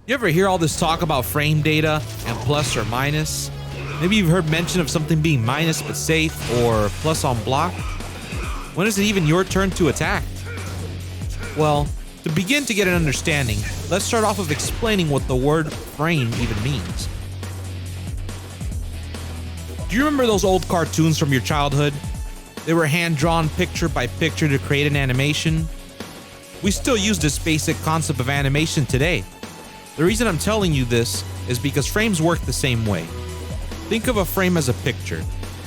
You ever hear all this talk about frame data and plus or minus? Maybe you've heard mention of something being minus but safe or plus on block. When is it even your turn to attack? Well, to begin to get an understanding, let's start off with explaining what the word frame even means. Do you remember those old cartoons from your childhood? They were hand-drawn picture by picture to create an animation. We still use this basic concept of animation today. The reason I'm telling you this is because frames work the same way. Think of a frame as a picture.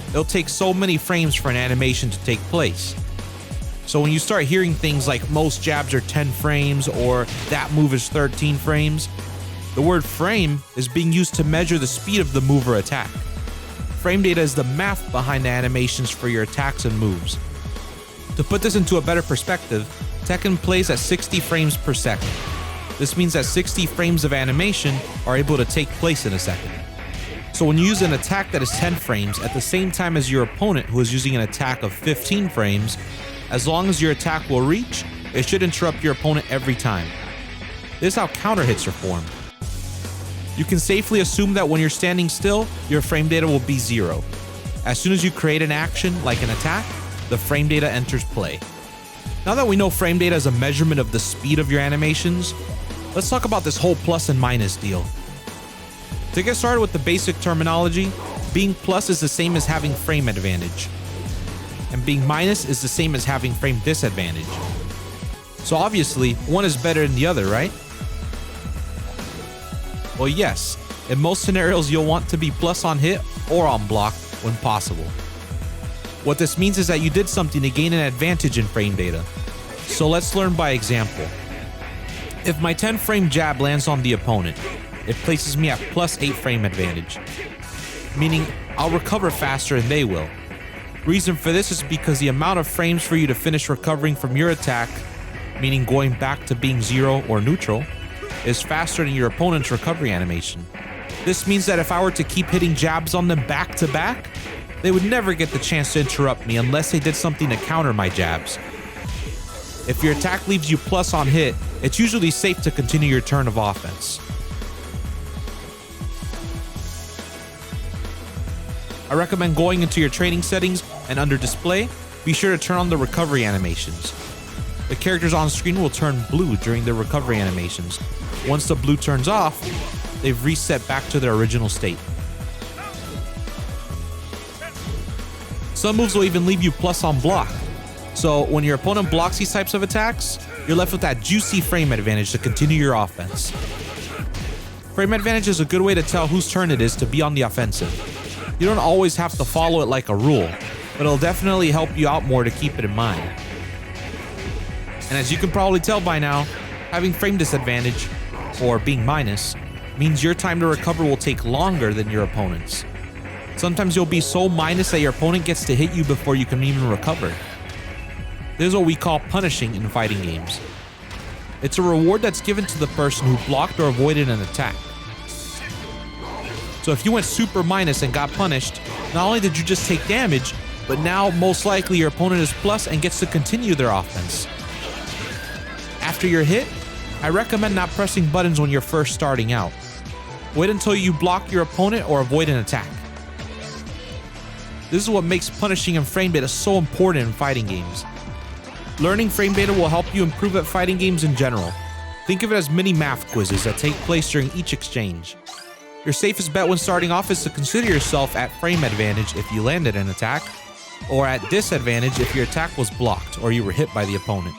It'll take so many frames for an animation to take place. So when you start hearing things like most jabs are 10 frames or that move is 13 frames, the word frame is being used to measure the speed of the move or attack. Frame data is the math behind the animations for your attacks and moves. To put this into a better perspective, Tekken plays at 60 frames per second. This means that 60 frames of animation are able to take place in a second. So when you use an attack that is 10 frames at the same time as your opponent who is using an attack of 15 frames, as long as your attack will reach, it should interrupt your opponent every time. This is how counter hits are formed. You can safely assume that when you're standing still, your frame data will be 0. As soon as you create an action, like an attack, the frame data enters play. Now that we know frame data is a measurement of the speed of your animations, let's talk about this whole plus and minus deal. To get started with the basic terminology, being plus is the same as having frame advantage, and being minus is the same as having frame disadvantage. So obviously, one is better than the other, right? Well, yes, in most scenarios you'll want to be plus on hit or on block when possible. What this means is that you did something to gain an advantage in frame data. So let's learn by example. If my 10 frame jab lands on the opponent, it places me at plus 8 frame advantage, meaning I'll recover faster than they will. Reason for this is because the amount of frames for you to finish recovering from your attack, meaning going back to being 0 or neutral, is faster than your opponent's recovery animation. This means that if I were to keep hitting jabs on them back to back, they would never get the chance to interrupt me unless they did something to counter my jabs. If your attack leaves you plus on hit, it's usually safe to continue your turn of offense. I recommend going into your training settings and under display, be sure to turn on the recovery animations. The characters on screen will turn blue during their recovery animations. Once the blue turns off, they've reset back to their original state. Some moves will even leave you plus on block. So when your opponent blocks these types of attacks, you're left with that juicy frame advantage to continue your offense. Frame advantage is a good way to tell whose turn it is to be on the offensive. You don't always have to follow it like a rule, but it'll definitely help you out more to keep it in mind. And as you can probably tell by now, having frame disadvantage, or being minus, means your time to recover will take longer than your opponent's. Sometimes you'll be so minus that your opponent gets to hit you before you can even recover. This is what we call punishing in fighting games. It's a reward that's given to the person who blocked or avoided an attack. So if you went super minus and got punished, not only did you just take damage, but now most likely your opponent is plus and gets to continue their offense. After you're hit, I recommend not pressing buttons when you're first starting out. Wait until you block your opponent or avoid an attack. This is what makes punishing and frame data so important in fighting games. Learning frame data will help you improve at fighting games in general. Think of it as mini math quizzes that take place during each exchange. Your safest bet when starting off is to consider yourself at frame advantage if you landed an attack, or at disadvantage if your attack was blocked or you were hit by the opponent.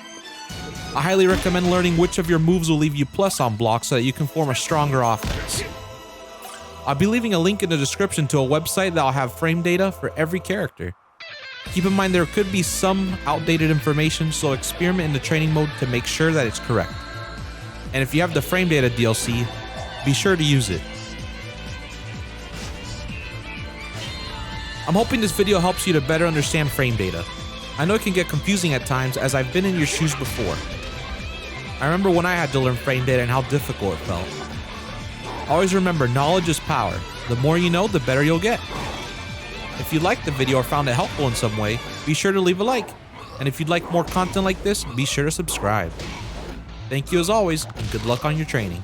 I highly recommend learning which of your moves will leave you plus on block so that you can form a stronger offense. I'll be leaving a link in the description to a website that'll have frame data for every character. Keep in mind there could be some outdated information, so experiment in the training mode to make sure that it's correct. And if you have the frame data DLC, be sure to use it. I'm hoping this video helps you to better understand frame data. I know it can get confusing at times as I've been in your shoes before. I remember when I had to learn frame data and how difficult it felt. Always remember, knowledge is power. The more you know, the better you'll get. If you liked the video or found it helpful in some way, be sure to leave a like. And if you'd like more content like this, be sure to subscribe. Thank you as always, and good luck on your training.